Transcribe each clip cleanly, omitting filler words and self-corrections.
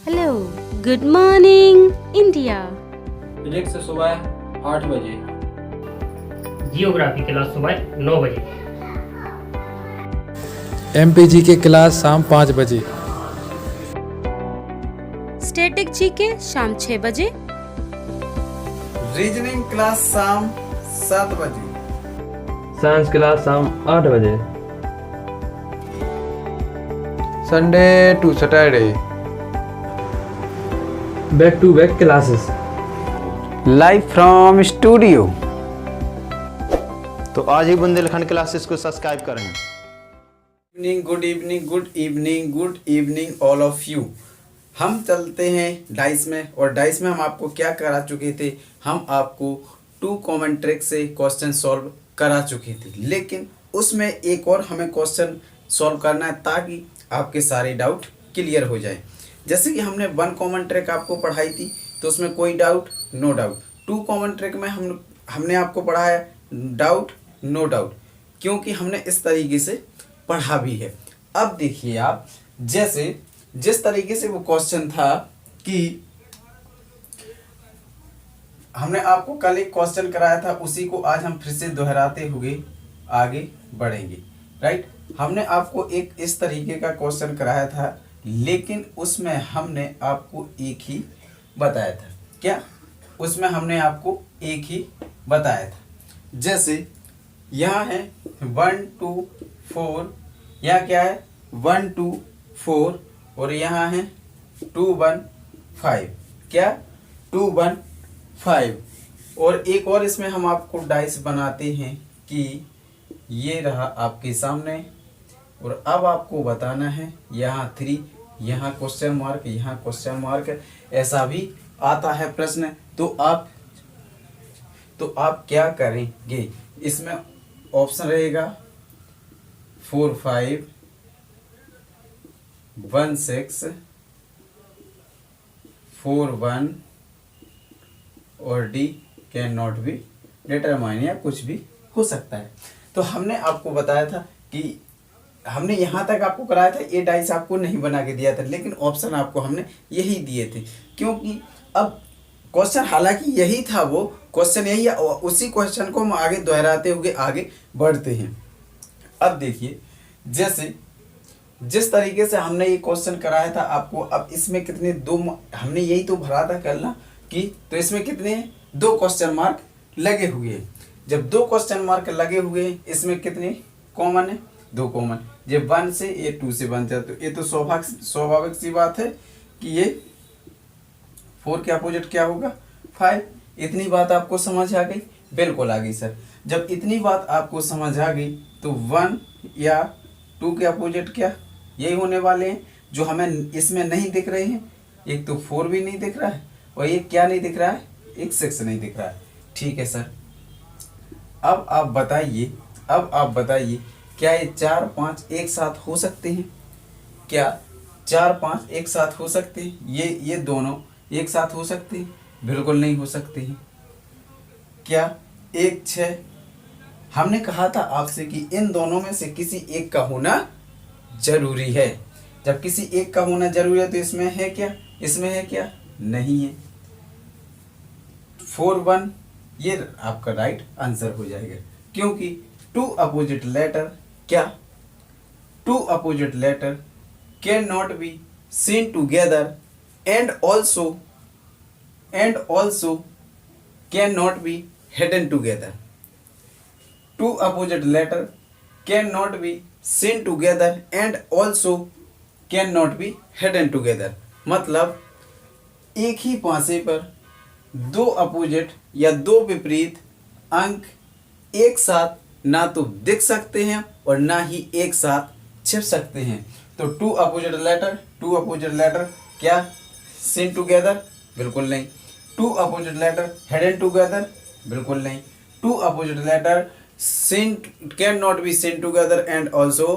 Hello, good morning India. Physics सुबह 8 बजे, geography class सुबह 9 बजे, एमपीजी की क्लास शाम 5 बजे, स्टैटिक जीके शाम 6 बजे, रीजनिंग क्लास शाम 7 बजे, साइंस क्लास शाम 8 बजे, Sunday to Saturday, back to back classes. Live from studio. तो आज ही बुंदेलखंड क्लासेस को सब्सक्राइब करें। Evening, good evening, good evening, good evening all of you. हम चलते हैं डाइस में, और डाइस में हम आपको क्या करा चुके थे, हम आपको 2 कॉमन ट्रिक से क्वेश्चन सॉल्व करा चुके थे, लेकिन उसमें एक और हमें क्वेश्चन सॉल्व करना है ताकि आपके सारे डाउट क्लियर हो जाए। जैसे कि हमने 1 कॉमन ट्रिक आपको पढ़ाई थी, तो उसमें कोई doubt no doubt. 2 common trick में हमने आपको पढ़ाया डाउट नो डाउट, क्योंकि हमने इस तरीके से पढ़ा भी है। अब देखिए आप, जैसे जिस तरीके से वो क्वेश्चन था कि हमने आपको कल एक क्वेश्चन कराया था, उसी को आज हम फिर से दोहराते हुए आगे बढ़ेंगे। राइट, हमने आपको एक इस तरीके का क्वेश्चन कराया था, लेकिन उसमें हमने आपको एक ही बताया था। क्या? उसमें हमने आपको एक ही बताया था। जैसे यहाँ है 1 2 4, यहाँ क्या है 1 2 4, और यहाँ है 2 1 5। क्या? 2 1 5। और एक और इसमें हम आपको डाइस बनाते हैं कि ये रहा आपके सामने, और अब आपको बताना है यहाँ 3, यहाँ क्वेश्चन मार्क, यहाँ क्वेश्चन मार्क, ऐसा भी आता है प्रश्न। तो आप क्या करेंगे, इसमें ऑप्शन रहेगा 4 5 1 6 4 1, और D can not be determine, या कुछ भी हो सकता है। तो हमने आपको बताया था कि हमने यहाँ तक आपको कराया था, ये डाइस आपको नहीं बना के दिया था, लेकिन ऑप्शन आपको हमने यही दिए थे, क्योंकि अब क्वेश्चन हालांकि यही था, वो क्वेश्चन यही है, और उसी क्वेश्चन को हम आगे दोहराते हुए आगे बढ़ते हैं। अब देखिए, जैसे जिस तरीके से हमने ये क्वेश्चन कराया था आपको, अब इसमें कितने हमने यही तो भरा था कल ना, कि तो इसमें कितने 2 क्वेश्चन मार्क लगे हुए हैं। जब 2 क्वेश्चन मार्क लगे हुए हैं, इसमें कितने कॉमन है? 2 कॉमन। जब 1 से ये 2 से बन जाए, तो ये तो स्वाभाविक सी बात है कि ये 4 के अपोजिट क्या होगा 5। इतनी बात आपको समझ आ गई? बिल्कुल आ गई सर। जब इतनी बात आपको समझ आ गई, तो 1 या 2 के अपोजिट क्या यही होने वाले हैं, जो हमें इसमें नहीं दिख रहे हैं। एक तो 4 भी नहीं दिख रहा है, और ये क्या नहीं दिख रहा है, एक 6 नहीं दिख रहा है। ठीक है सर, अब आप बताइए क्या ये 4 5 एक साथ हो सकते हैं? क्या 4 5 एक साथ हो सकते हैं? ये दोनों एक साथ हो सकते हैं? बिल्कुल नहीं हो सकते हैं। क्या 1 6? हमने कहा था आपसे कि इन दोनों में से किसी एक का होना जरूरी है। जब किसी एक का होना जरूरी है, तो इसमें है क्या, इसमें है क्या, नहीं है। 4 1 ये आपका राइट आंसर हो जाएगा, क्योंकि 2 अपोजिट लेटर क्या 2 opposite letter can not be seen together, and also can not be hidden together. 2 opposite letter can not be seen together and also can not be hidden together. मतलब एक ही पासे पर 2 opposite या 2 विपरीत अंक एक साथ ना तो दिख सकते हैं और ना ही एक साथ छिप सकते हैं। तो 2 अपोजिट लेटर क्या सीन टुगेदर? बिल्कुल नहीं। 2 अपोजिट लेटर हिडन टुगेदर? बिल्कुल नहीं। 2 opposite letter can not be seen together and also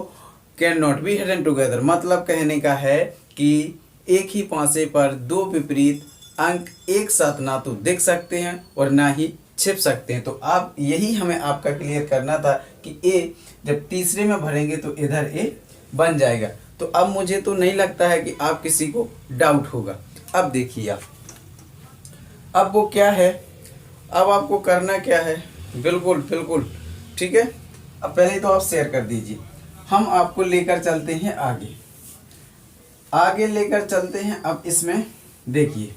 can not be hidden together. मतलब कहने का है कि एक ही पासे पर 2 विपरीत अंक एक साथ ना तो दिख सकते हैं और ना ही छिप सकते हैं। तो आप यही हमें आपका क्लियर करना था कि ए जब तीसरे में भरेंगे तो इधर ए बन जाएगा। तो अब मुझे तो नहीं लगता है कि आप किसी को डाउट होगा। अब देखिए आप, अब वो क्या है, अब आपको करना क्या है, बिल्कुल बिल्कुल ठीक है। अब पहले तो आप शेयर कर दीजिए, हम आपको लेकर चलते हैं आगे, आगे लेकर चलते हैं। अब इसमें देखिए,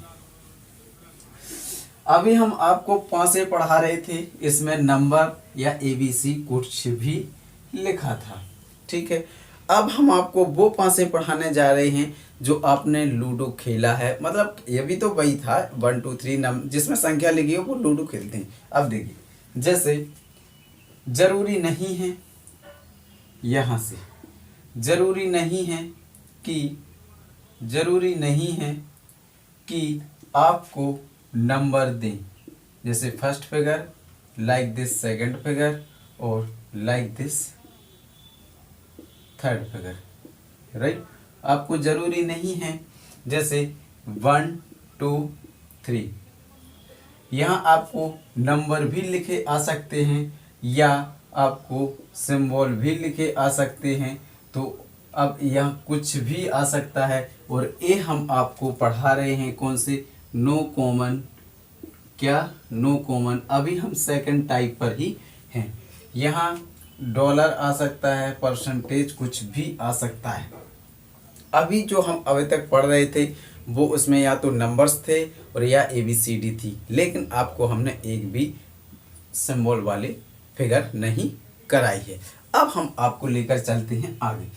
अभी हम आपको पांसे पढ़ा रहे थे, इसमें नंबर या ABC कुछ भी लिखा था, ठीक है। अब हम आपको वो पांसे पढ़ाने जा रहे हैं जो आपने लूडो खेला है, मतलब ये भी तो वही था 1 2 3 नंबर जिसमें संख्या लिखी हो वो लूडो खेलते हैं। अब देखिए, जैसे जरूरी नहीं है, यहाँ से जरूरी नहीं है कि आपको नंबर दें, जैसे first figure like this second figure और like this third figure, right. आपको जरूरी नहीं है, जैसे 1 2 3, यहाँ आपको नंबर भी लिखे आ सकते हैं या आपको सिंबल भी लिखे आ सकते हैं, तो अब यहाँ कुछ भी आ सकता है। और ये हम आपको पढ़ा रहे हैं कौन से, नो कॉमन, क्या नो कॉमन। अभी हम सेकंड टाइप पर ही हैं, यहाँ डॉलर आ सकता है, परसेंटेज कुछ भी आ सकता है। अभी जो हम अभी तक पढ़ रहे थे वो उसमें या तो नंबर्स थे और या ABCD थी, लेकिन आपको हमने एक भी सिंबल वाले फिगर नहीं कराई है। अब हम आपको लेकर चलते हैं आगे।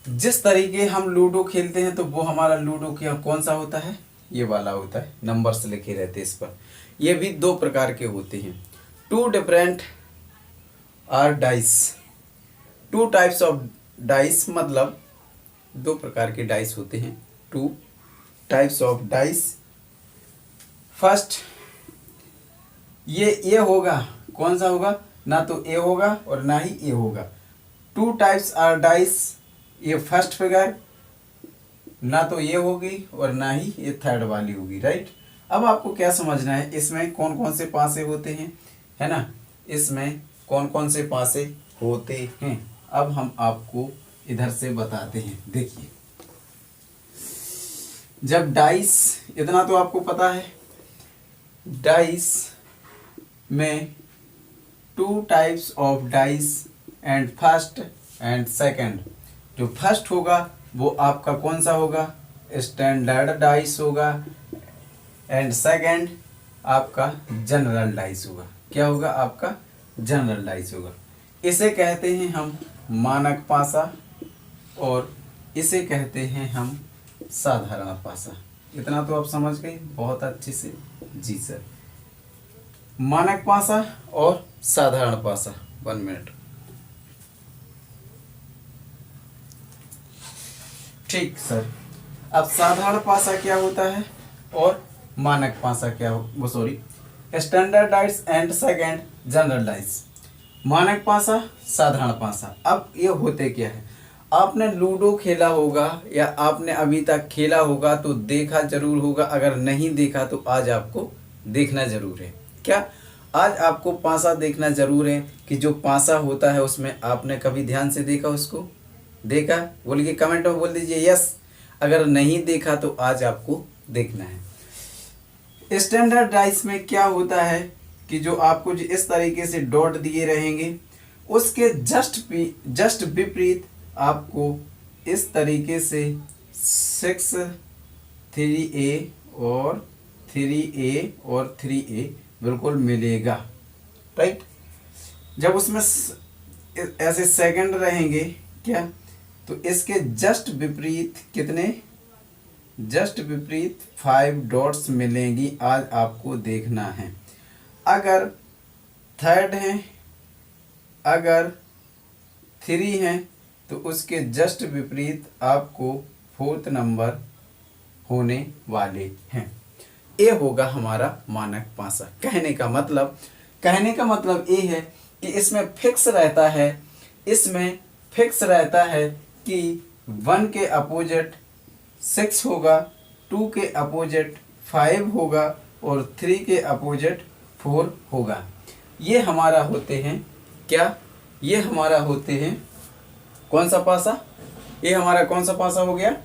जिस तरीके हम लूडो खेलते हैं तो वो हमारा लूडो क्या कौन सा होता है, ये वाला होता है, नंबर्स लिखे रहते हैं इस पर। ये भी 2 प्रकार के होते हैं, 2 different are dice, 2 types of dice, मतलब 2 प्रकार के डाइस होते हैं, 2 टाइप्स ऑफ डाइस। फर्स्ट ये होगा, कौन सा होगा, ना तो ए होगा और ना ही ए होगा। 2 टाइप्स आर डाइस, ये फर्स्ट फिगर ना तो ये होगी और ना ही ये थर्ड वाली होगी, राइट। अब आपको क्या समझना है, इसमें कौन कौन से पासे होते हैं, है ना, इसमें कौन कौन से पासे होते हैं। अब हम आपको इधर से बताते हैं। देखिए, जब डाइस, इतना तो आपको पता है, डाइस में 2 types of dice and first and second. जो फर्स्ट होगा वो आपका कौन सा होगा, स्टैंडर्ड डाइस होगा, एंड सेकंड आपका जनरल डाइस होगा। क्या होगा, आपका जनरल डाइस होगा। इसे कहते हैं हम मानक पासा और इसे कहते हैं हम साधारण पासा। इतना तो आप समझ गए बहुत अच्छे से, जी सर। मानक पासा और साधारण पासा, 1 मिनट। ठीक सर, अब साधारण पासा क्या होता है और मानक पासा क्या हो, वो sorry, standard dice and second general dice. मानक पासा, साधारण पासा। अब ये होते क्या है, आपने लूडो खेला होगा या आपने अभी तक खेला होगा तो देखा जरूर होगा, अगर नहीं देखा तो आज आपको देखना जरूर है। क्या, आज आपको पासा देखना जरूर है कि जो पासा होता है उसमें आपने कभी ध्यान से देखा, उसको देखा, बोलिए कमेंट में बोल दीजिए यस। अगर नहीं देखा तो आज आपको देखना है। स्टैंडर्ड डाइस में क्या होता है कि जो आपको जो इस तरीके से डॉट दिए रहेंगे उसके जस्ट विपरीत आपको इस तरीके से 6 3A और 3A और 3A बिल्कुल मिलेगा, राइट। जब उसमें ऐसे सेकंड रहेंगे क्या, तो इसके जस्ट विपरीत कितने, जस्ट विपरीत 5 डॉट्स मिलेंगी। आज आपको देखना है। अगर थर्ड है, अगर 3 है तो उसके जस्ट विपरीत आपको 4th नंबर होने वाले हैं। ये होगा हमारा मानक पासा। कहने का मतलब ये है कि इसमें फिक्स रहता है, इसमें फिक्स रहता है कि 1 के अपोजिट 6 होगा, 2 के अपोजिट 5 होगा और 3 के अपोजिट 4 होगा। ये हमारा होते हैं क्या, ये हमारा होते हैं कौन सा पासा, ये हमारा कौन सा पासा हो गया,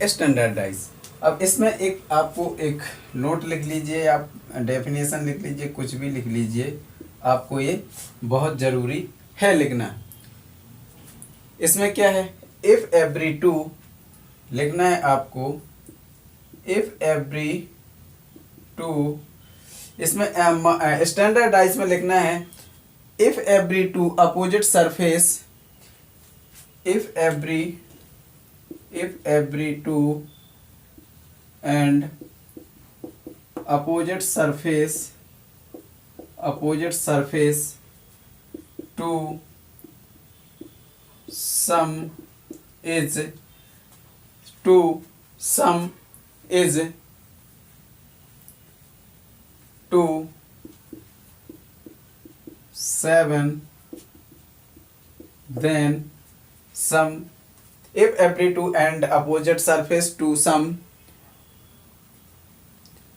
स्टैंडर्डाइज। अब इसमें एक आपको एक नोट लिख लीजिए, आप डेफिनेशन लिख लीजिए, कुछ भी लिख लीजिए, आपको ये बहुत ज़रूरी है लिखना। इसमें क्या है, इफ़ एवरी टू लिखना है आपको, इफ़ एवरी टू, इसमें स्टैंडर्डाइज में लिखना है if every two opposite surface, if every two and opposite surface two sum is 2 7 then sum, if every two and opposite surface to sum,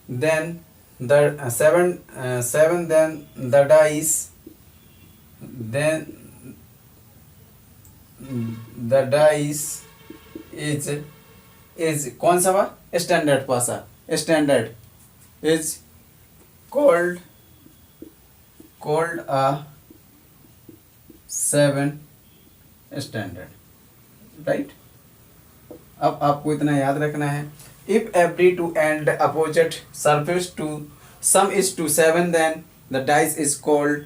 then the 7 then the dice, then the dice is कौन सा हुआ, standard पासा, standard is called a 7 standard, right. अब आपको इतना याद रखना है, if every two and opposite surface two sum is two 7 then the dice is called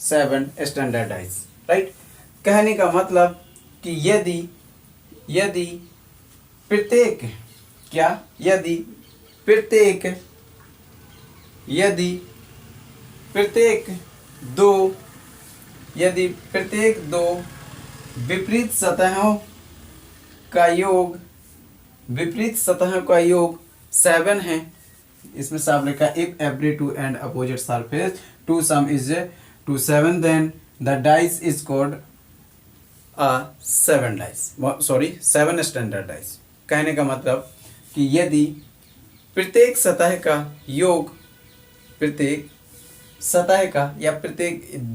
7 standardize, right. कहने का मतलब कि यदि प्रत्येक क्या, यदि प्रत्येक दो विपरीत सतहों का योग 7 है, इसमें साफ लिखा if every two and opposite surface two sum is two 7 then the dice is called a 7 standard dice. कहने का मतलब कि यदि प्रत्येक सतह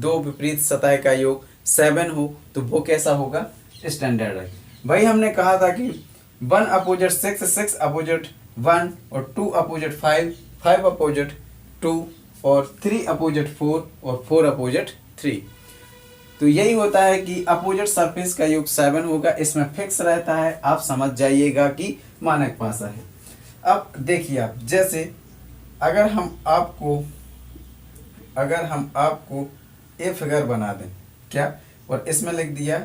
दो विपरीत सतह का योग 7 हो तो वो कैसा होगा, स्टैंडर्ड है। भाई हमने कहा था कि 1 अपोजिट 6, 6 अपोजिट 1 और 2 अपोजिट 5, 5 अपोजिट 2 और 3 अपोजिट 4 और 4 अपोजिट 3। तो यही होता है कि अपोजिट सरफेस का योग 7 होगा, इसमें फिक्स रहता है, आप समझ जाइएगा कि मानक पासा है। अब देखिए आप, जैसे अगर हम आपको ए फिगर बना दें क्या, और इसमें लिख दिया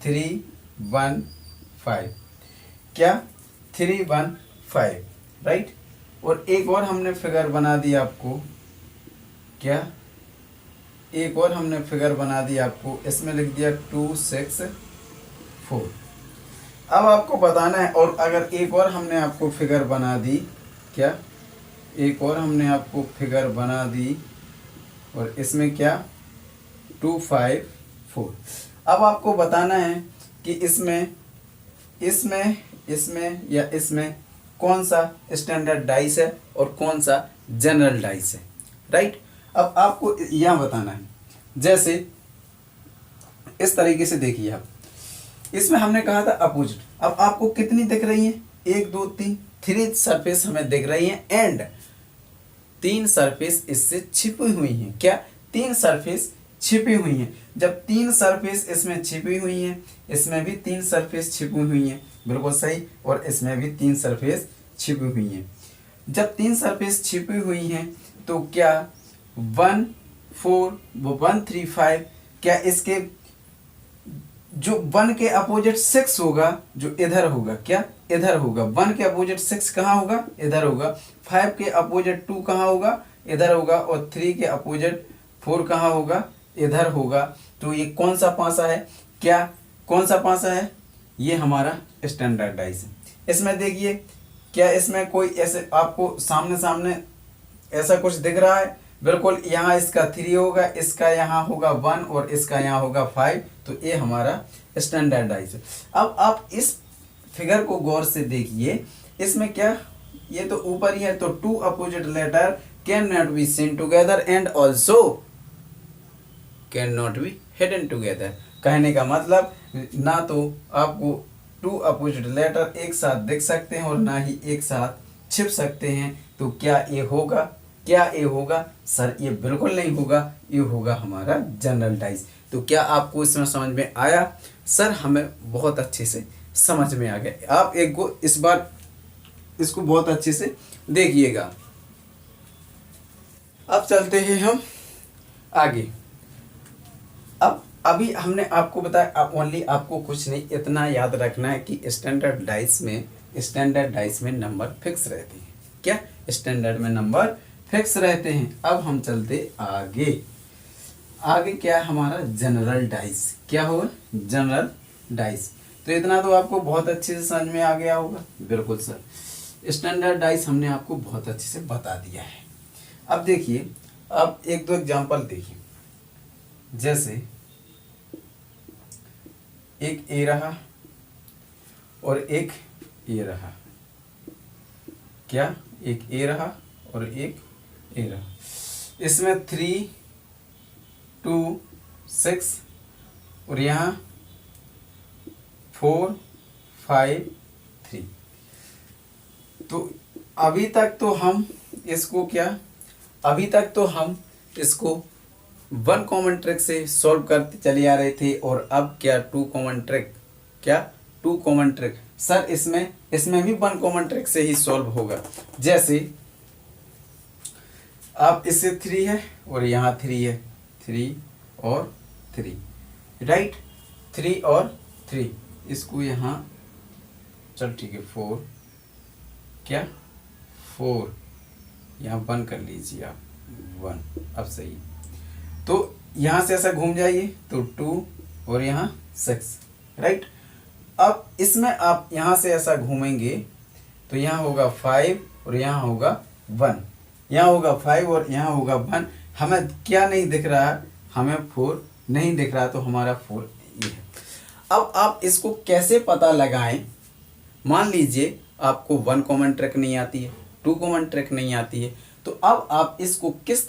3 1 5, क्या 3 1 5, राइट। और एक और हमने फिगर बना दी आपको, क्या एक और हमने फिगर बना दी आपको, इसमें लिख दिया 2 6 4। अब आपको बताना है, और अगर एक और हमने आपको फिगर बना दी, क्या एक और हमने आपको फिगर बना दी और इसमें क्या 2 5 4। अब आपको बताना है कि इसमें या इसमें कौन सा स्टैंडर्ड डाइस है और कौन सा जनरल डाइस है, राइट। अब आपको यह बताना है, जैसे इस तरीके से देखिए आप, इसमें हमने कहा था अपोजिट। अब आपको कितनी दिख रही है, 1 2 3 3 सरफेस हमें दिख रही है, एंड 3 सरफेस इससे छिपी हुई हैं, क्या 3 सरफेस छिपी हुई हैं। जब 3 सरफेस इसमें छिपी हुई हैं, इसमें भी 3 सरफेस छिपी हुई हैं, बिल्कुल सही, और इसमें भी 3 सरफेस छिपी हुई हैं। जब 3 सरफेस छिपी हुई हैं तो क्या 1 4 1 3 5, क्या इसके जो 1 के अपोजिट 6 होगा, जो इधर होगा, क्या इधर होगा। 1 के अपोजिट 6 कहाँ होगा, इधर होगा। 5 के अपोजिट 2 कहाँ होगा, इधर होगा। और 3 के अपोजिट 4 कहाँ होगा, इधर होगा। तो ये कौन सा पासा है, क्या कौन सा पासा है, ये हमारा स्टैंडर्डाइज है। इसमें देखिए, क्या इसमें कोई ऐसे आपको सामने ऐसा कुछ दिख रहा है, बिल्कुल। यहाँ इसका 3 होगा, इसका यहाँ होगा 1 और इसका यहाँ होगा 5, तो ये हमारा स्टैंडर्डाइज है। अब आप इस फिगर को गौर से देखिए, इसमें क्या, ये तो ऊपर ही है, तो 2 opposite letter can not be seen together and also can not be hidden together. कहने का मतलब ना तो आपको टू अपोजिट लेटर एक साथ दिख सकते हैं और ना ही एक साथ छिप सकते हैं। तो क्या ये होगा? क्या ये होगा? सर ये बिल्कुल नहीं होगा, ये होगा हमारा जनरल डाइस। तो क्या आपको इसमें समझ में आया? सर हमें बहुत अच्छे से समझ में आ गया। आप एक को इस बार इसको बहुत अच्छे से देखिएगा। अब चलते हैं हम आगे। अब अभी हमने आपको बताया, ओनली आपको कुछ नहीं, इतना याद रखना है कि स्टैंडर्ड डाइस में नंबर फिक्स रहते हैं। क्या? स्टैंडर्ड में नंबर फिक्स रहते हैं। अब हम चलते आगे। आगे क्या है हमारा? General dice. क्या होगा? General dice. तो इतना तो आपको बहुत अच्छे से समझ में आ गया होगा। बिल्कुल सर, स्टैंडर्ड डाइस हमने आपको बहुत अच्छे से बता दिया है। अब देखिए, अब एक दो एग्जांपल देखिए। जैसे एक ए रहा और एक ए रहा। क्या? एक ए रहा और एक ए रहा। इसमें 3 2 6 और यहाँ 4 5 3। तो अभी तक तो हम इसको वन कॉमन ट्रिक से सॉल्व करते चले आ रहे थे। और अब क्या? Two common trick. क्या? Two common trick. सर इसमें भी वन कॉमन ट्रिक से ही सॉल्व होगा। जैसे आप इससे 3 है और यहाँ 3 है, 3 और 3, राइट? 3 और 3, इसको यहाँ चल ठीक है 4, क्या 4 यहाँ 1 कर लीजिए आप, 1। अब सही, तो यहाँ से ऐसा घूम जाइए तो 2 और यहाँ 6, राइट? अब इसमें आप यहाँ से ऐसा घूमेंगे तो यहाँ होगा 5 और यहाँ होगा 1, यहाँ होगा 5 और यहाँ होगा 1। हमें क्या नहीं दिख रहा? हमें 4 नहीं दिख रहा, तो हमारा 4 ये है। अब आप इसको कैसे पता लगाएं? मान लीजिए आपको 1 कॉमन ट्रिक नहीं आती है, 2 कॉमन ट्रिक नहीं आती है, तो अब आप इसको किस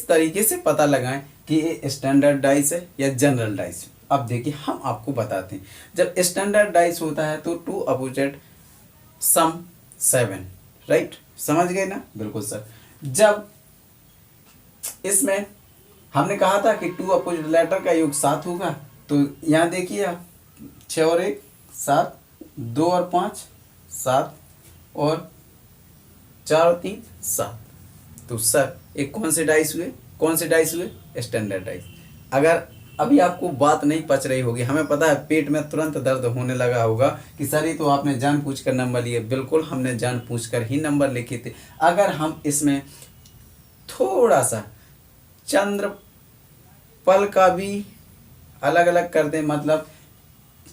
तरीके से पता लगाएं कि ये स्टैंडर्ड डाइस है या जनरल डाइस है? अब देखिए, हम आपको बताते हैं। जब स्टैंडर्ड डाइस होता है तो 2 अपोजिट सम 7, राइट? समझ गए ना? बिल्कुल सर। जब इसमें हमने कहा था कि 2 अपोजिट लेटर का योग 7 होगा, तो यहाँ देखिए आप 6 और 1 7, 2 और 5 7 और 4 और 3 7। तो सर एक कौन से डाइस हुए? Standard dice. अगर अभी आपको बात नहीं पच रही होगी, हमें पता है पेट में तुरंत दर्द होने लगा होगा कि सर ये तो आपने जानबूझकर नंबर लिए। बिल्कुल हमने जानबूझकर ही नंबर लिखे थे। अगर हम इसमें थोड़ा सा चंद्र पल का भी अलग अलग कर दें, मतलब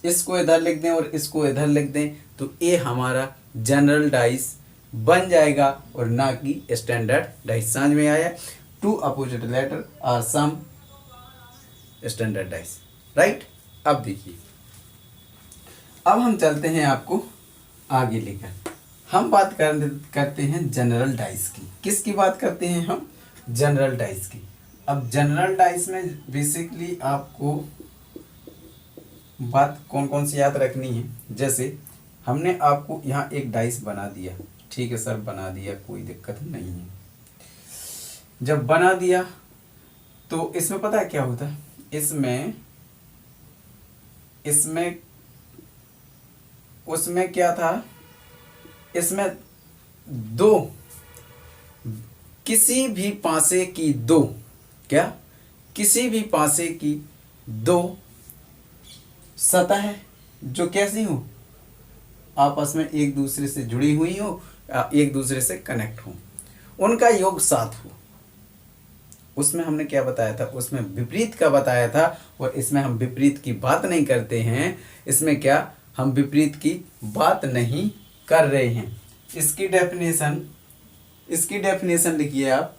इसको इधर लिख दें और इसको इधर लिख दें, तो ये हमारा जनरल डाइस बन जाएगा और ना कि स्टैंडर्ड डाइस। समझ में आया? 2 opposite letter are some standard dice, right? अब देखिए, अब हम चलते हैं आपको आगे लेकर। हम बात करते हैं जनरल डाइस की। किसकी बात करते हैं हम? जनरल डाइस की। अब जनरल डाइस में बेसिकली आपको बात कौन कौन सी याद रखनी है? जैसे हमने आपको यहाँ एक डाइस बना दिया, ठीक है सर, बना दिया, कोई दिक्कत नहीं है। जब बना दिया तो इसमें पता है क्या होता है? उसमें क्या था? इसमें दो, किसी भी पासे की दो, क्या? किसी भी पासे की दो सतह जो कैसी हो? आपस में एक दूसरे से जुड़ी हुई हो, एक दूसरे से कनेक्ट हो, उनका योग 7 हो। उसमें हमने क्या बताया था? उसमें विपरीत का बताया था, और इसमें हम विपरीत की बात नहीं करते हैं। इसमें क्या, हम विपरीत की बात नहीं कर रहे हैं। इसकी डेफिनेशन लिखिए आप।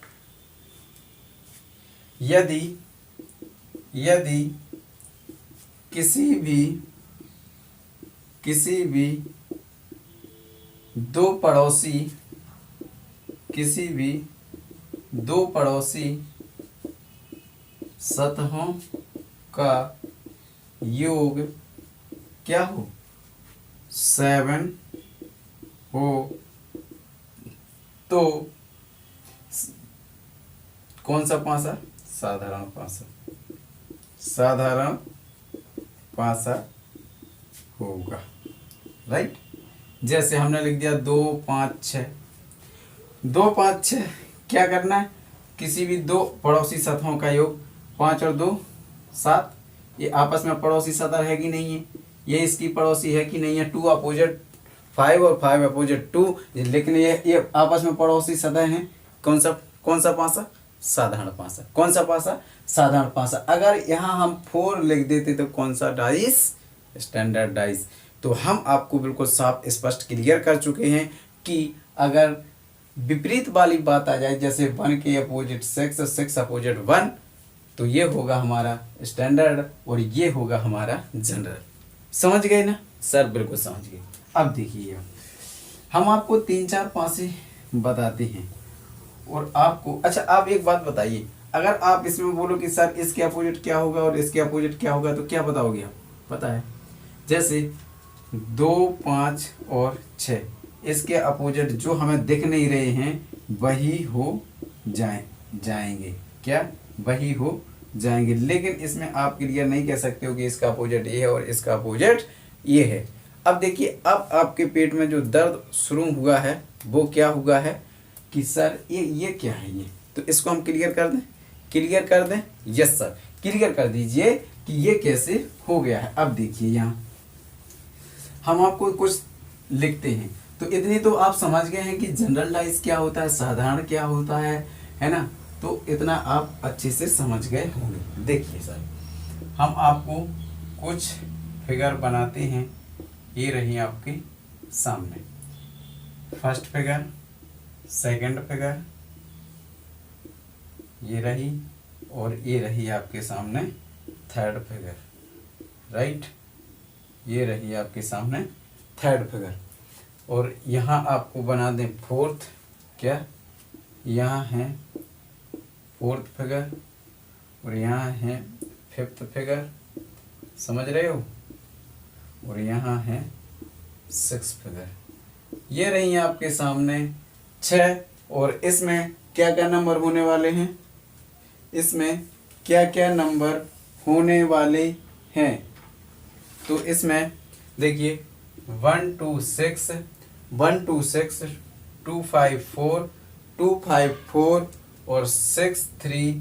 यदि किसी भी दो पड़ोसी सतहों का योग क्या हो, 7 हो तो कौन सा पासा, साधारण पासा, साधारण पासा होगा, राइट। जैसे हमने लिख दिया 2 5 6, 2 5 6, क्या करना है, किसी भी दो पड़ोसी सतहों का योग, 5 और 2 7, ये आपस में पड़ोसी सतह है कि नहीं है, ये इसकी पड़ोसी है कि नहीं है, 2 अपोजिट 5 और 5 अपोजिट 2, लेकिन ये आपस में पड़ोसी सतह हैं। कौन सा पासा, साधारण पासा। कौन सा पासा, साधारण पासा। अगर यहाँ हम 4 लिख देते तो कौन सा डाइस, स्टैंडर्ड डाइस। तो हम आपको बिल्कुल साफ स्पष्ट क्लियर कर चुके हैं कि अगर विपरीत वाली बात आ जाए, जैसे 1 के अपोजिट 6 और 6 अपोजिट 1, तो ये होगा हमारा स्टैंडर्ड और ये होगा हमारा जनरल। समझ गए ना सर? बिल्कुल समझ गए। अब देखिए हम आपको 3-4 पासे बताते हैं और आपको, अच्छा आप एक बात बताइए, अगर आप इसमें बोलो कि सर इसके अपोजिट क्या होगा और इसके अपोजिट क्या होगा, तो क्या बताओगे आप? पता है, जैसे 2 5 और 6, इसके अपोजिट जो हमें दिख नहीं रहे हैं वही हो जाएंगे। क्या? वही हो जाएंगे। लेकिन इसमें आप क्लियर नहीं कह सकते हो कि इसका अपोजिट ये है और इसका अपोजिट ये है। अब देखिए, अब आपके पेट में जो दर्द शुरू हुआ है वो क्या हुआ है कि सर ये क्या है ये, तो इसको हम क्लियर कर दें। यस सर, क्लियर कर दीजिए कि ये कैसे हो गया है। अब देखिए यहाँ हम आपको कुछ लिखते हैं, तो इतनी तो आप समझ गए हैं कि जनरल डाइस क्या होता है, साधारण क्या होता है ना? तो इतना आप अच्छे से समझ गए होंगे। देखिए सर, हम आपको कुछ फिगर बनाते हैं, ये रही आपके सामने फर्स्ट फिगर, सेकंड फिगर, ये रही, और ये रही आपके सामने थर्ड फिगर, राइट। ये रही आपके सामने थर्ड फिगर, और यहाँ आपको बना दें फोर्थ, क्या? यहाँ है फोर्थ फिगर और यहाँ है फिफ्थ फिगर, समझ रहे हो? और यहाँ है सिक्स्थ फिगर। ये रही आपके सामने 6, और इसमें क्या क्या नंबर होने वाले हैं? इसमें क्या क्या नंबर होने वाले हैं? तो इसमें देखिए 1 2 6, 1 2 6, 2 5 4, 2 5 4 और 6 3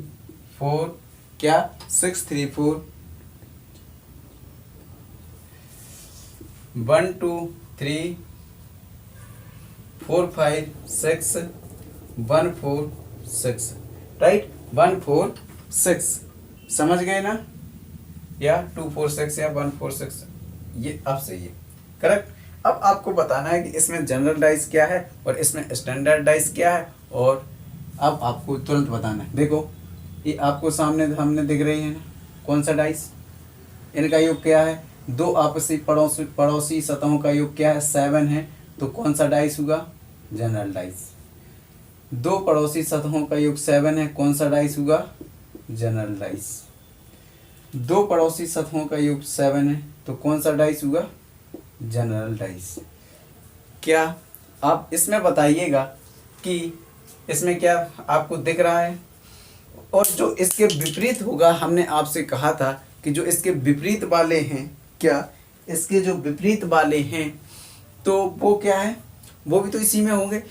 4, क्या? 6 3 4, 1 2 3 4 5 6 1 4 6, राइट। 1 4 6, समझ गए ना? या 2 4 6 या 1 4 6, ये अब सही है, करेक्ट। अब आपको बताना है कि इसमें जनरल डाइस क्या है और इसमें स्टैंडर्ड डाइस क्या है, और अब आपको तुरंत बताना है। देखो ये आपको सामने हमने दिख रही है ना, कौन सा डाइस, इनका योग क्या है? दो आपसी पड़ोसी सतहों का योग क्या है? 7 है, तो कौन सा डाइस होगा? General dice. दो पड़ोसी सतहों का योग 7 है, कौन सा डाइस होगा? General dice. दो पड़ोसी सतहों का योग 7 है, तो कौन सा डाइस होगा? General dice. क्या आप इसमें बताइएगा कि इसमें क्या आपको दिख रहा है? और जो इसके विपरीत होगा, हमने आपसे कहा था कि जो इसके विपरीत वाले हैं, क्या इसके जो विपरीत वाले हैं तो वो क्या है? वो भी तो इसी में होंगे।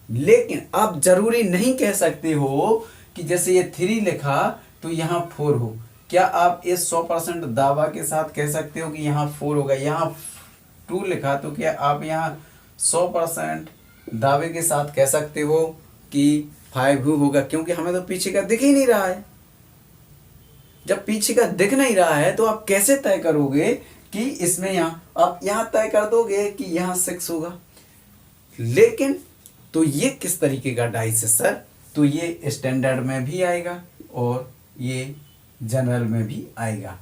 लेकिन आप जरूरी नहीं कह सकते हो कि जैसे ये 3 लिखा तो यहाँ 4 हो। क्या आप इस 100% दावा के साथ कह सकते हो कि यहाँ 4 होगा? यहाँ 2 लिखा तो क्या आप यहाँ 100% दावे के साथ कह सकते हो कि 5 होगा? क्योंकि हमें तो पीछे का दिख ही नहीं रहा है। जब पीछे का दिख नहीं रहा है तो आप कैसे तय करोगे कि इसमें यहाँ, आप यहाँ तय कर दोगे कि यहाँ 6 होगा। लेकिन तो ये किस तरीके का डाइस है सर? तो ये स्टैंडर्ड में भी आएगा और ये जनरल में भी आएगा।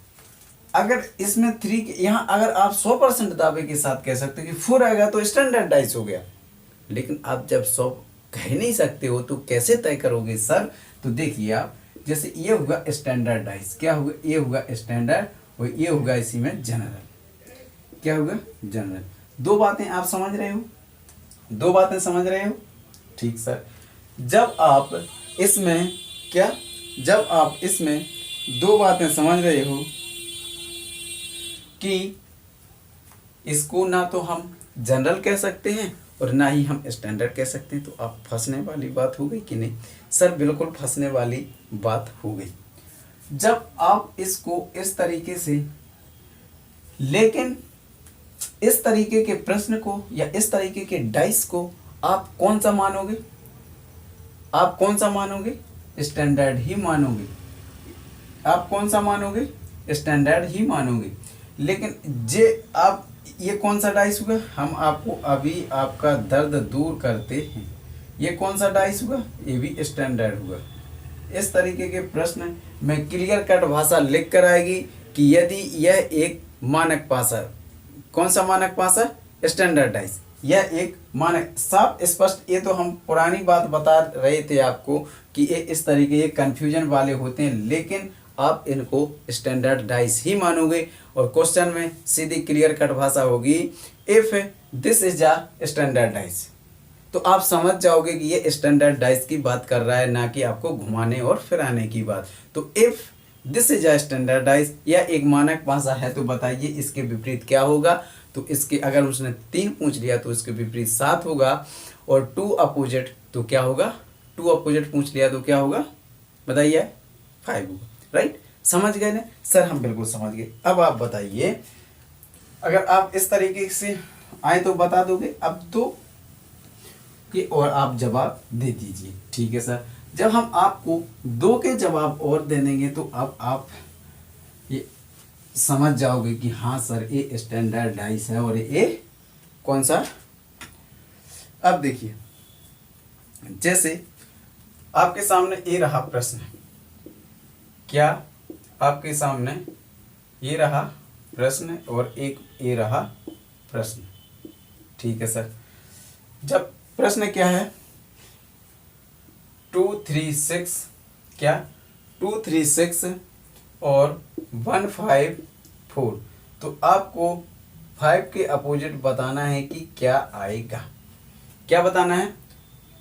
अगर इसमें 3 यहाँ अगर आप 100% दावे के साथ कह सकते हो कि 4 आएगा तो स्टैंडर्ड डाइस हो गया। लेकिन आप जब 100 कह नहीं सकते हो तो कैसे तय करोगे सर? तो देखिए आप, जैसे ये होगा स्टैंडर्ड डाइस, क्या होगा? ये होगा स्टैंडर्ड और ये होगा इसी में जनरल। क्या होगा, जनरल। दो बातें आप समझ रहे हो, दो बातें समझ रहे हो, ठीक सर। जब आप इसमें क्या, जब आप इसमें दो बातें समझ रहे हो कि इसको ना तो हम जनरल कह सकते हैं और ना ही हम स्टैंडर्ड कह सकते हैं, तो आप फंसने वाली बात हो गई कि नहीं? सर बिल्कुल फंसने वाली बात हो गई। जब आप इसको इस तरीके से, लेकिन इस तरीके के प्रश्न को या इस तरीके के डाइस को आप कौन सा मानोगे? आप कौन सा मानोगे? स्टैंडर्ड ही मानोगे। आप कौन सा मानोगे? स्टैंडर्ड ही मानोगे। लेकिन जे आप ये कौन सा डाइस हुआ? हम आपको अभी आपका दर्द दूर करते हैं। ये कौन सा डाइस हुआ? ये भी स्टैंडर्ड हुआ। इस तरीके के प्रश्न में क्लियर कट भाषा लिख कर आएगी कि यदि यह एक मानक भाषा, कौन सा मानक भाषा? स्टैंडर्डाइज। यह एक मानक, साफ स्पष्ट। ये तो हम पुरानी बात बता रहे थे आपको कि ये इस तरीके के कंफ्यूजन वाले होते हैं, लेकिन आप इनको स्टैंडर्डाइज ही मानोगे। और क्वेश्चन में सीधी क्लियर कट भाषा होगी, if this is a standardize, तो आप समझ जाओगे कि ये स्टैंडर्डाइज की बात कर रहा है, ना कि आपको घुमाने और फिराने की बात। तो if this is a standardize, यह एक मानक भाषा है, तो बताइए इसके विपरीत क्या होगा? तो इसके अगर उसने 3 पूछ लिया तो इसके विपरीत 7 होगा, और 2 अपोजिट तो क्या होगा? 2 अपोजिट पूछ लिया तो क्या होगा बताइए? 5 होगा। राइट, समझ गए ना सर? हम बिल्कुल समझ गए। अब आप बताइए, अगर आप इस तरीके से आए तो बता दोगे अब तो कि, और आप जवाब दे दीजिए। ठीक है सर, जब हम आपको 2 के जवाब और दे देंगे तो अब आप ये समझ जाओगे कि हाँ सर ये स्टैंडर्डाइज है और ये कौन सा। अब देखिए, जैसे आपके सामने ये रहा प्रश्न, क्या आपके सामने ये रहा प्रश्न और एक ये रहा प्रश्न। ठीक है सर, जब प्रश्न क्या है 2 3 6, क्या 2 3 6 और 1 5 4, तो आपको 5 के अपोजिट बताना है कि क्या आएगा। क्या बताना है?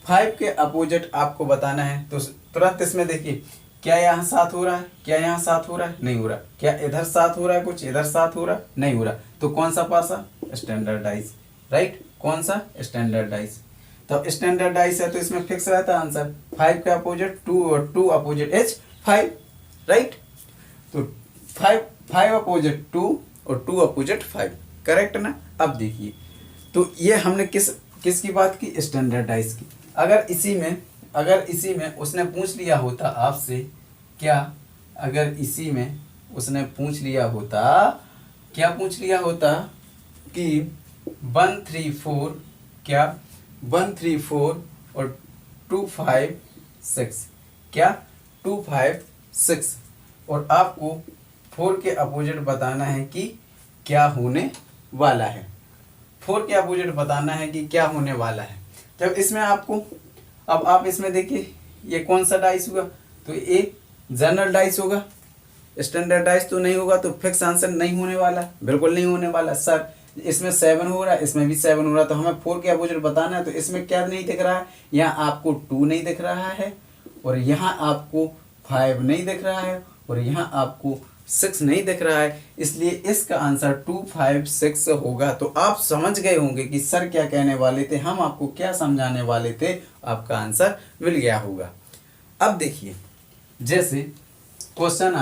5 के अपोजिट आपको बताना है। तो तुरंत इसमें देखिए, क्या यहाँ 7 हो रहा है? क्या यहाँ 7 हो रहा है? नहीं हो रहा। क्या इधर 7 हो रहा है? कुछ इधर 7 हो रहा है? नहीं हो रहा। तो कौन सा पासा? स्टैंडर्डाइज। राइट, कौन सा? स्टैंडर्डाइज। तो स्टैंडर्डाइज है तो इसमें फिक्स रहता है आंसर। 5 का अपोजिट 2 और 2 अपोजिट एच 5। राइट, तो 5 अपोजिट 2 और 2 अपोजिट 5, करेक्ट ना? अब देखिए, तो ये हमने किसकी बात की? स्टैंडर्डाइज की। अगर इसी में उसने पूछ लिया होता आपसे, क्या अगर इसी में उसने पूछ लिया होता, क्या पूछ लिया होता कि 1 3 4, क्या 1 3 4 और 2 5 6, क्या 2 5 6, और आपको 4 के अपोजिट बताना है कि क्या होने वाला है। 4 के अपोजिट बताना है कि क्या होने वाला है। जब इसमें आपको, अब आप इसमें देखिए ये कौन सा डाइस हुआ? तो ये जनरल डाइस होगा, स्टैंडर्डाइज तो नहीं होगा, तो फिक्स आंसर नहीं होने वाला, बिल्कुल नहीं होने वाला। सर इसमें 7 हो रहा है, इसमें भी 7 हो रहा है, तो हमें 4 के अपोजिट बताना है। तो इसमें क्या नहीं दिख रहा है? यहाँ आपको 2 नहीं दिख रहा है, और यहाँ आपको 5 नहीं दिख रहा है, और यहाँ आपको 6 नहीं दिख रहा है। इसलिए इसका आंसर 2 5 6 होगा। तो आप समझ गए होंगे कि सर क्या कहने वाले थे, हम आपको क्या समझाने वाले थे, आपका आंसर मिल गया होगा। अब देखिए, जैसे क्वेश्चन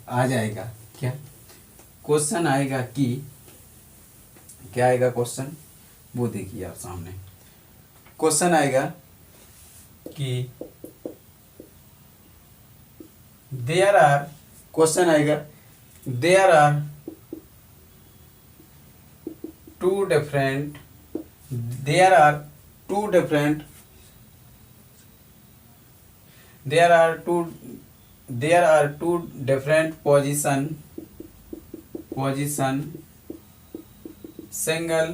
आ जाएगा, क्या क्वेश्चन आएगा कि, क्या आएगा क्वेश्चन, वो देखिए आप सामने क्वेश्चन आएगा कि देयर आर, क्वेश्चन आएगा there are 2 different, there are 2 different, there are two different position single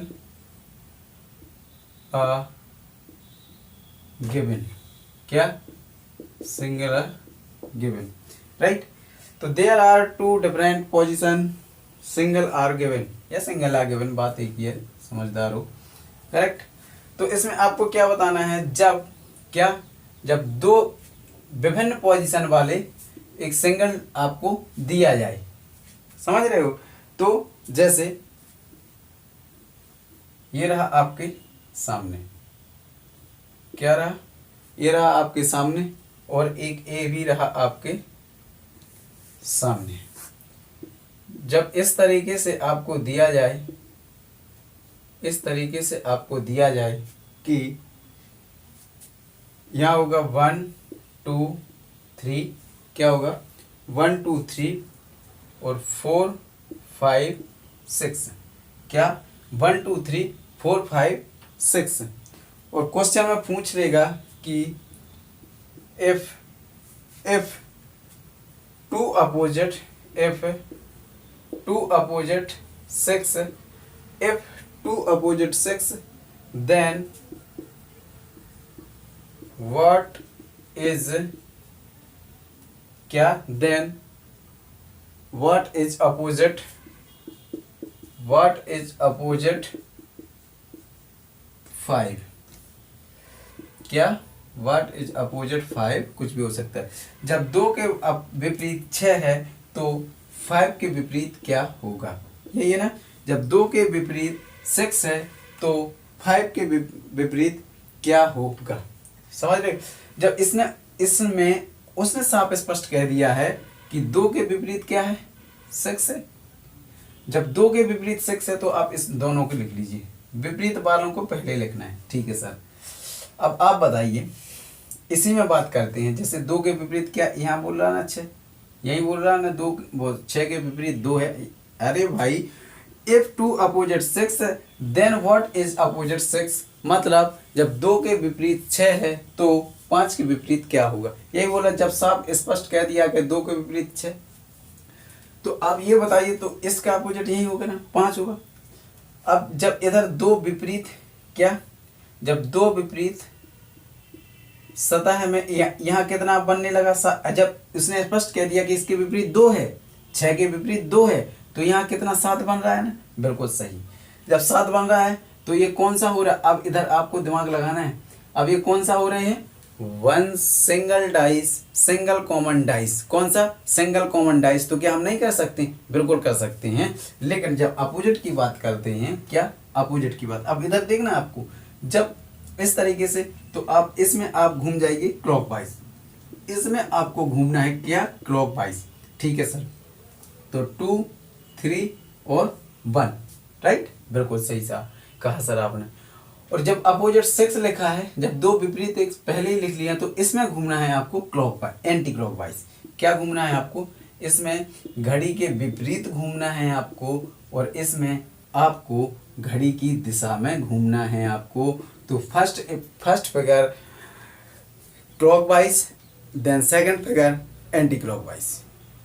given, क्या single given, right? तो there are 2 different position single are given या सिंगल आर गिवन, बात एक ही है, समझदार हो। करेक्ट। तो इसमें आपको क्या बताना है, जब दो विभिन्न पोजीशन वाले एक सिंगल आपको दिया जाए, समझ रहे हो। तो जैसे ये रहा आपके सामने, क्या रहा, ये रहा आपके सामने, और एक ए भी रहा आपके सामने। जब इस तरीके से आपको दिया जाए, इस तरीके से आपको दिया जाए कि यहाँ होगा 1 2 3, क्या होगा 1 2 3 और 4 5 6, क्या 1 2 3 4 5 6। और क्वेश्चन में पूछ लेगा कि if two opposite 6, if two opposite 6, then what is, क्या, then what is opposite 5, क्या व्हाट इज अपोजिट 5, कुछ भी हो सकता है। जब 2 के विपरीत 6 है तो 5 के विपरीत क्या होगा, यही है ना। जब 2 के विपरीत 6 है तो 5 के विपरीत क्या होगा, समझ रहे। जब इसमें उसने साफ स्पष्ट कह दिया है कि 2 के विपरीत क्या है, 6 है। जब 2 के विपरीत 6 है तो आप इस दोनों को लिख लीजिए, विपरीत वालों को पहले लिखना है, ठीक है सर। अब आप बताइए, इसी में बात करते हैं। जैसे 2 के विपरीत क्या, यहाँ बोल रहा ना 6, यही बोल रहा ना 2, वो 6 के विपरीत 2 है। अरे भाई, if 2 opposite 6 then what is opposite 6, मतलब जब 2 के विपरीत 6 है तो 5 के विपरीत क्या होगा, यही बोला। जब साफ स्पष्ट कह दिया कि 2 के विपरीत 6, तो आप ये बताइए, तो इसका अपोजिट यही होगा ना, 5 होगा। अब जब इधर 2 विपरीत क्या, जब 2 विपरीत सतह में यहाँ कितना बनने लगा, जब उसने स्पष्ट कह दिया कि इसके विपरीत 2 है, 6 के विपरीत 2 है, तो यहाँ कितना 7 बन रहा है ना, बिल्कुल सही। जब 7 बन रहा है तो ये कौन सा हो रहा है, अब इधर आपको दिमाग लगाना है। अब ये कौन सा हो रहे हैं, 1 single dice, single common dice. कौन सा, सिंगल कॉमन डाइस। तो क्या हम नहीं कर सकते, बिल्कुल कर सकते हैं। लेकिन जब अपोजिट की बात करते हैं, क्या अपोजिट की बात, अब इधर देखना आपको, जब इस तरीके से, तो आप इसमें आप घूम जाएंगे क्लॉकवाइज, इसमें आपको घूमना है क्या, क्लॉकवाइज, ठीक है सर। तो 2 3 और 1, राइट, बिल्कुल सही सा कहा सर आपने। और जब अपोजिट 6 लिखा है, जब 2 विपरीत एक पहले ही लिख लिया, तो इसमें घूमना है आपको क्लॉकवाइज, एंटी क्लॉकवाइज। क्या घूमना है आपको, इसमें घड़ी के विपरीत घूमना है आपको, और इसमें आपको घड़ी की दिशा में घूमना है आपको। तो first figure clockwise, then second figure anti clockwise.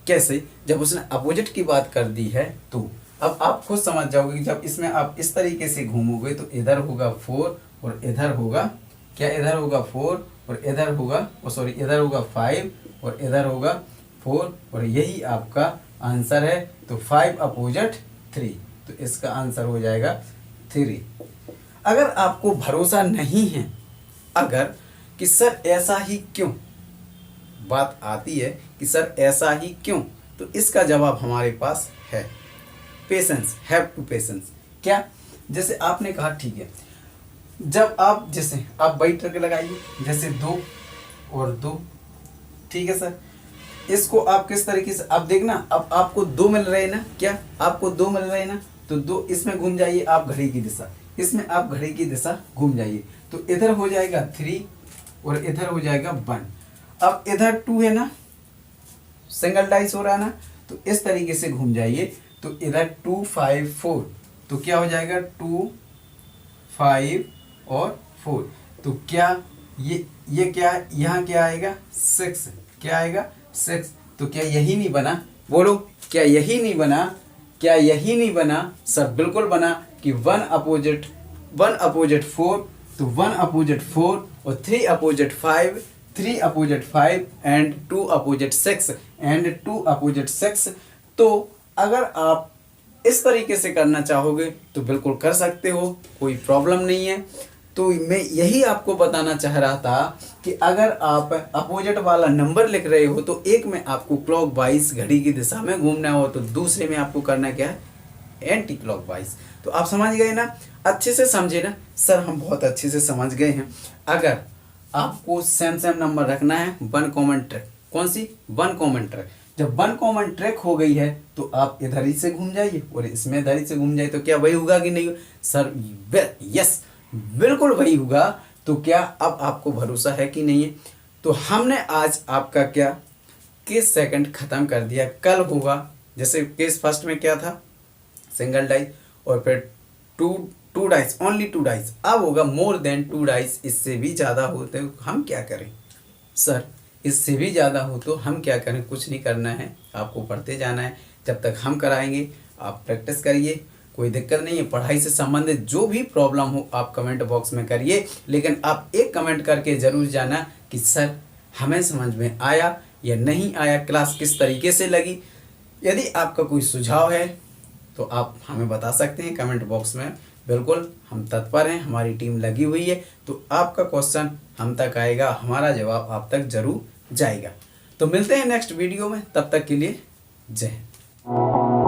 कैसे, जब उसने अपोजिट की बात कर दी है, तो अब आप खुद समझ जाओगे कि जब इसमें आप इस तरीके से घूमोगे तो इधर होगा 4 और इधर होगा क्या, इधर होगा 4 और इधर होगा, सॉरी, इधर होगा 5 और इधर होगा 4, और यही आपका आंसर है। तो 5 अपोजिट 3, तो इसका आंसर हो जाएगा 3। अगर आपको भरोसा नहीं है, अगर कि सर ऐसा ही क्यों, बात आती है कि सर ऐसा ही क्यों, तो इसका जवाब हमारे पास है, पेशेंस, हैव टू पेशेंस। क्या, जैसे आपने कहा ठीक है, जब आप जैसे आप बैठ करके लगाइए, जैसे 2 और 2, ठीक है सर। इसको आप किस तरीके से, अब देखना, अब आपको 2 मिल रहे हैं ना, क्या आपको 2 मिल रहे हैं ना, तो 2 इसमें घूम जाइए आप घड़ी की दिशा, इसमें आप घड़ी की दिशा घूम जाइए, तो इधर हो जाएगा 3 और इधर हो जाएगा 1। अब इधर 2 है ना, सिंगल डाइस हो रहा है ना, तो इस तरीके से घूम जाइए, तो इधर 2 5 4, तो क्या हो जाएगा 2 5 और 4, तो क्या ये क्या, यहाँ क्या आएगा 6, क्या आएगा 6, तो क्या यही नहीं बना, बोलो क्या यही नहीं बना, क्या यही नहीं बना सर, बिल्कुल बना कि 1 अपोजिट 4, तो 1 अपोजिट 4 और 3 opposite 5, 3 opposite 5 and 2 opposite 6 and 2 opposite 6। तो अगर आप इस तरीके से करना चाहोगे तो बिल्कुल कर सकते हो, कोई प्रॉब्लम नहीं है। तो मैं यही आपको बताना चाह रहा था कि अगर आप अपोजिट वाला नंबर लिख रहे हो तो एक में आपको क्लॉक वाइज घड़ी की दिशा में घूमना हो, तो दूसरे में आपको करना क्या है, एंटी क्लॉक वाइज। तो आप समझ गए ना, अच्छे से समझे ना। सर हम बहुत अच्छे से समझ गए हैं। अगर आपको सेम नंबर रखना है, वन कॉमन ट्रैक, कौन सी, वन कॉमन ट्रैक। जब वन कॉमन ट्रैक हो गई है तो आप इधर ही से घूम जाइए और इसमें इधर ही से घूम जाइए, तो क्या वही होगा कि नहीं सर? यस, बिल्कुल वही होगा। तो क्या अब आपको भरोसा है कि नहीं है? तो हमने आज आपका क्या केस सेकंड खत्म कर दिया। कल होगा, जैसे केस फर्स्ट में क्या था, सिंगल डाइस, और फिर टू डाइस, ओनली 2 डाइस। अब होगा मोर देन 2 डाइस, इससे भी ज़्यादा होते हैं, हम क्या करें सर? इससे भी ज़्यादा हो तो हम क्या करें? कुछ नहीं करना है, आपको पढ़ते जाना है। जब तक हम कराएंगे आप प्रैक्टिस करिए, कोई दिक्कत नहीं है। पढ़ाई से संबंधित जो भी प्रॉब्लम हो आप कमेंट बॉक्स में करिए, लेकिन आप एक कमेंट करके ज़रूर जाना कि सर हमें समझ में आया या नहीं आया, क्लास किस तरीके से लगी। यदि आपका कोई सुझाव है तो आप हमें बता सकते हैं कमेंट बॉक्स में, बिल्कुल हम तत्पर हैं, हमारी टीम लगी हुई है। तो आपका क्वेश्चन हम तक आएगा, हमारा जवाब आप तक जरूर जाएगा। तो मिलते हैं नेक्स्ट वीडियो में, तब तक के लिए जय हिंद।